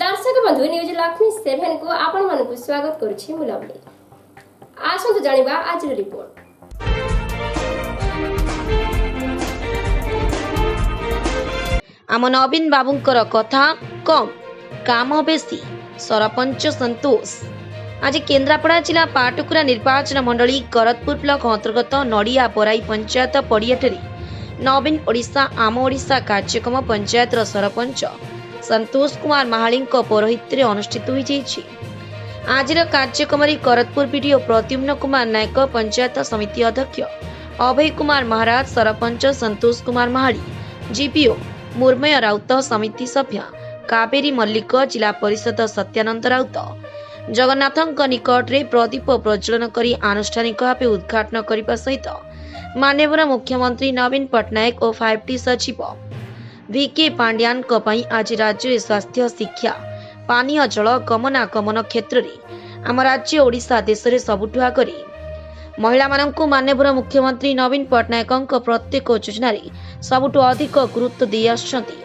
दर्शक बंधु न्यूज लक्ष्मी 7 को आपण मानकु स्वागत करूछि मुलावली। आसंतु जानिबा आज रिपोर्ट। आम नवीन बाबूंकर कथा कम काम बेसी सरपंच संतोष। आज केन्द्रापड़ा जिला पाटकुरा निर्वाचन मंडली करतपुर ब्लॉक अंतर्गत नड़िया पराई पंचायत पड़ियाठे नवीन ओडिशा आम ओडिशा कार्यक्रम पंचायतर सरपंच संतोष कुमार महाली पौरोहित्य अनुष्ठित हो जाइछि। आज कार्यक्रम करतपुर बीडीओ प्रद्युम्न कुमार नायक, पंचायत समिति अध्यक्ष अभय कुमार महाराज, सरपंच संतोष कुमार महाली, जीपीओ मुर्मय राउत, समिति सभ्य कावेरी मल्लिक, जिला परिषद सत्यानंद राउत जगन्नाथଙ୍କ निकटରେ प्रदीप प्रज्वलन करी आनुष्ठानिक भाव उद्घाटन करने सहित माननीय मुख्यमंत्री नवीन पट्टनायक और 5T सचिव VK पांड्यान आज राज्य में स्वास्थ्य, शिक्षा, पानीय जल, गमनागमन क्षेत्र में आम राज्य ओडिशा देश में सबुठु आगे महिला मानक माननीय मुख्यमंत्री नवीन पट्टनायक प्रत्येक योजना सबुठु अधिक गुरुत्व दे आछंती।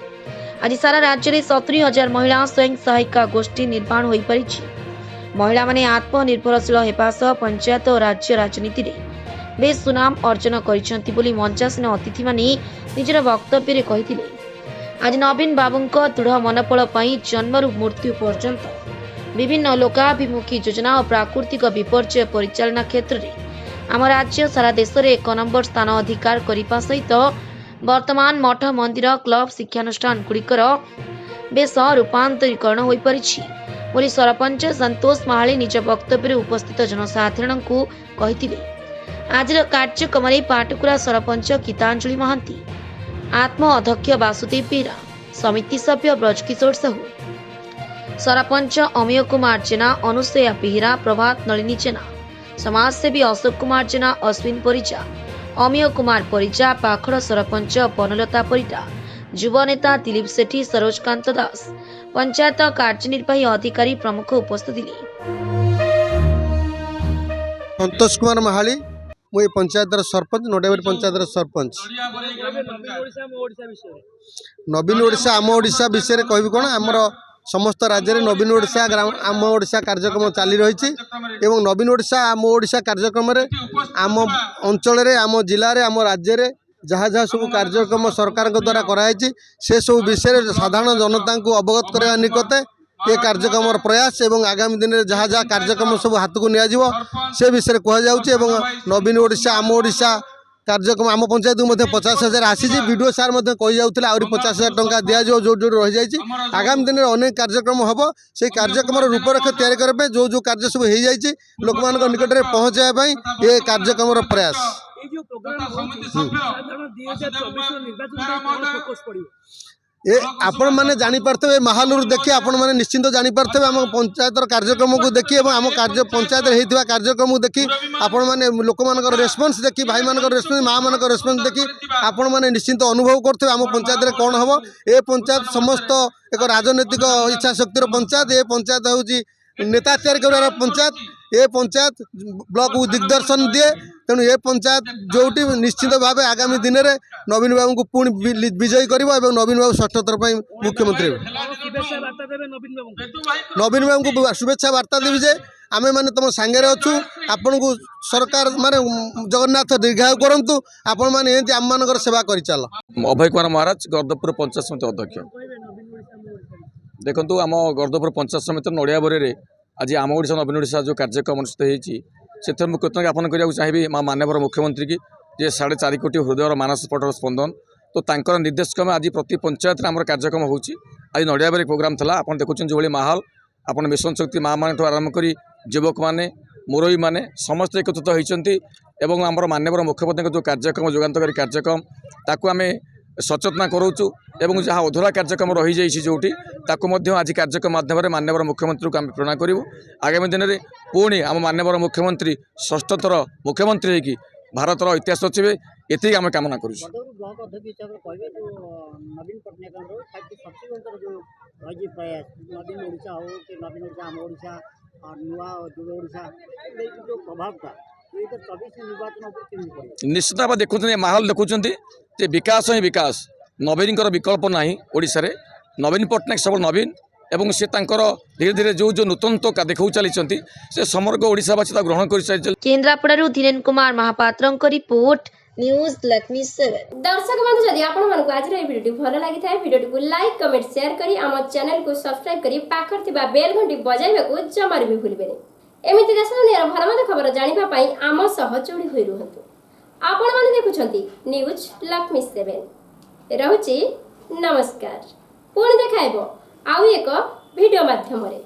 आज सारा राज्य में 70,000 महिला स्वयं सहायिका गोष्ठी निर्माण हो पारी। महिला माने आत्मनिर्भरशील हेबा सह पंचायत और राज्य राजनीति में बेस सुनाम अर्जन करिसेंती बोली मंचासीन अतिथि माने निजर वक्तव्य कहिथिले। आज नवीन बाबूंको दृढ़ मनोबल पई जन्मरू मृत्यु पर्यंत विभिन्न लोकाभिमुखी योजना और प्राकृतिक विपर्यय परिचालना क्षेत्र में आम राज्य सारा देश में 1 नंबर स्थान अधिकार करने सहित वर्तमान मठ, मंदिर, क्लब, शिक्षानुष्ठान गुड़िकर बेस रूपांतरीकरण हो पारिछि बोली सरपंच संतोष महाली निज वक्तव्य उपस्थित जनसाधारण को कहिथिले। आज कार्यक्रम में पाटकुरा सरपंच गीतांजलि महांती, आत्म अध्यक्ष वासुदेव बेरा, समिति सभ्य ब्रजकिशोर साहू, सरपंच अमीय कुमार जेना, अनुसया बेहरा, प्रभात नलिनी जेना, समाजसेवी अशोक कुमार जेना, अश्विन परिजा, अमीय कुमार परिजा, पाखड़ सरपंच बनलता परिटा, युव नेता दिलीप सेठी, सरोजकांत दास, पंचायत कार्यनिर्वाही अधिकारी प्रमुख उपस्थित थे। संतोष कुमार महाली मुझे पंचायतर सरपंच, नोडेबरी पंचायतर सरपंच। नवीन ओडिशा आम ओडिशा विषय कहबी कौन आमर समस्त राज्य में नवीन ओडिशा आम ओडिशा कार्यक्रम चली रही एवं नवीन ओडिशा आम ओडिशा कार्यक्रम आम अंचल आम जिले आम राज्य में जहाँ जहाँ सब कार्यक्रम सरकार द्वारा कराई से सब विषय साधारण जनता को अवगत करने निकटे ये कार्यक्रम प्रयास एवं आगामी दिन में जहाँ जहाँ कार्यक्रम सब हाथ को नि से विषय कहुँ। नवीन ओडिशा आम ओडिशा कार्यक्रम आम पंचायत को 50,000 आसी वीडियो सार कही जाऊे आहरी 50,000 टंका दिज्व जो जो रही जाइए। आगामी दिन में अनेक कार्यक्रम हम से कार्यक्रम रूपरेखा तैयारी करने जो जो कार्य सब हो जाए लोक मान निकट में पहुँचाई ये कार्यक्रम प्रयास। ये आपण मैंने जानीपारे माहौल देखिए आपण मैंने निश्चिंत जानीपारे आम पंचायत कार्यक्रम को देखिए आम कार्य पंचायत होता कार्यक्रम को देखी आपण मैंने लोक मान रेस्पन्स देखी भाई मान रेस्पन्स माँ मान रेस्पन्स देखी आपण मैंने निश्चिंत अनुभव करते आम पंचायत कौन हम ए पंचायत समस्त एक राजनैतिक इच्छा शक्तिर पंचायत। ये पंचायत हूँ नेता तैयारी कर पंचायत। ये पंचायत ब्लॉक को दिग्दर्शन दिए तेणु ये पंचायत जोटी निश्चित भाव आगामी दिन में नवीन बाबू को पुणी विजयी कर नवीन बाबू षष्ठ थर पर मुख्यमंत्री नवीन बाबू को शुभेच्छा वार्ता देवी जे आमे माने तुम सांगे अच्छु आपण को सरकार माने जगन्नाथ दीर्घायु करंतु आपण माने एंती आम मानकर सेवा करि चल। अभय कुमार महाराज गर्दपुर पंचायत समिति अध्यक्ष। देखंतु आम गर्दपुर पंचायत समिति नड़िया बरे आज आम ओडिशा नवीन ओडिशा जो कार्यक्रम अनुष्ठित होती मुझे कृतज्ञ ज्ञापन करने चाहिए माननीय मुख्यमंत्री की जे 4.5 कोटी हृदय मानस पटर स्पंदन तो तांकर निर्देश क्रम आज प्रति पंचायत में आम कार्यक्रम होची। आज नड़िया बारे प्रोग्राम था आप देखुं जो माहौल आप मिशन शक्ति माँ मान आरंभ कर युवक मैंने मुरई मैंने समस्त एकत्रित होती आमर माननीय मुख्यमंत्री जो कार्यक्रम युगान्तकारी कार्यक्रम ताकू आम सचेतना करोचु एवं जहाँ अधूरा कार्यक्रम रही जाइए जोटी ताकू आज कार्यक्रम माध्यम माननीय मुख्यमंत्री को आम प्रेरणा करूँ। आगामी दिन में पुणी आम माननीय मुख्यमंत्री षष्ठ थर मुख्यमंत्री होगी भारतर इतिहास रचिबे ये आम कामना करूँ। निश्चित भाव देखुं माहौल देखुं विकास ही विकास नवीन विकल्प ना ओडिशा रे नवीन पट्टनायक सब नवीन ଏବଂ ସେ ତାଙ୍କର ଧୀରେ ଧୀରେ ଯେଉଁ ନୂତନତ୍ୱ ଦେଖାଉ ଚାଲିଛନ୍ତି ସେ ସମଗ୍ର ଓଡ଼ିଶାବାସୀ ତାକୁ ଗ୍ରହଣ କରିସାରିଛନ୍ତି। କେନ୍ଦ୍ରାପଡ଼ାରୁ ଧୀରେନ୍ କୁମାର ମହାପାତ୍ରଙ୍କ ରିପୋର୍ଟ ନ୍ୟୁଜ୍ ଲକ୍ଷ୍ମୀ 7। दर्शक बंधु जदि आपण मानक आज भिडियो भल लगी था भिडियो को लाइक कमेंट शेयर करी आम चैनल को सब्सक्राइब करी पाखर थिबा बेल घंटी बजाइबा को जमार भी भूलिबेनी। एमिति देश दुनियार भल मन्द खबर जानिबा पई आम सह जोड़ी होई रहंतु। आपण माने देखुछंती न्यूज लक्ष्मी 7 रहुची नमस्कार। पुणी देखाइबो आउ एक वीडियो माध्यम रे।